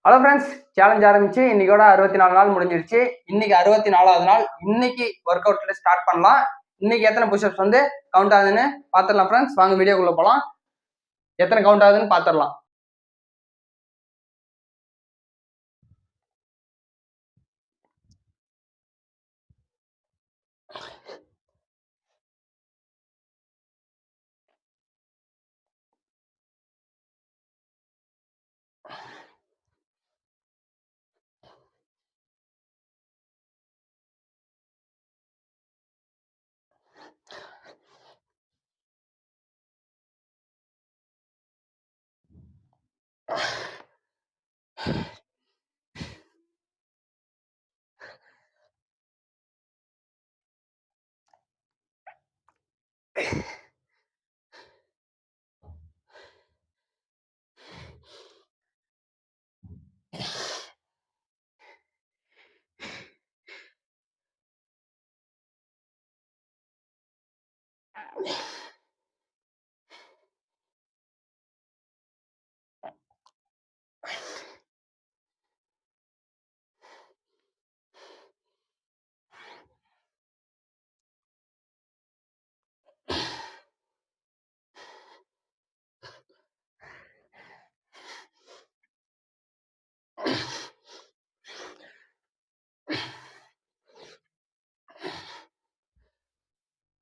Hello friends, challenge ஆரம்பிச்சு இன்னைக்கோட 64 நாள் முடிஞ்சிருச்சு. இன்னைக்கு 64வது நாள். இன்னைக்கு ஒர்க் அவுட்ல ஸ்டார்ட் பண்ணலாம். இன்னைக்கு எத்தனை புஷ்அப்ஸ் வந்து கவுண்ட் ஆகுதுன்னு பாத்துடலாம் ஃப்ரெண்ட்ஸ். வாங்க வீடியோக்குள்ள போலாம். எத்தனை கவுண்ட் ஆகுதுன்னு பாத்துடலாம்.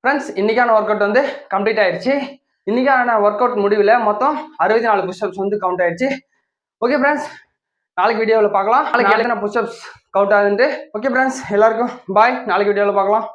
ஃப்ரெண்ட்ஸ், இன்னைக்கான ஒர்க் அவுட் வந்து கம்ப்ளீட் ஆயிடுச்சு. இன்னைக்கான ஒர்க் அவுட் முடிவில் மொத்தம் 64 புஷ்அப்ஸ் வந்து கவுண்ட் ஆயிடுச்சு. ஓகே ஃப்ரெண்ட்ஸ், நாளைக்கு வீடியோவில் பார்க்கலாம். நாளைக்கு எத்தனை புஷ்அப்ஸ் கவுண்ட் ஆகுதுன்ட்டு. ஓகே ஃப்ரெண்ட்ஸ், எல்லாருக்கும் பாய். நாளைக்கு வீடியோவில் பார்க்கலாம்.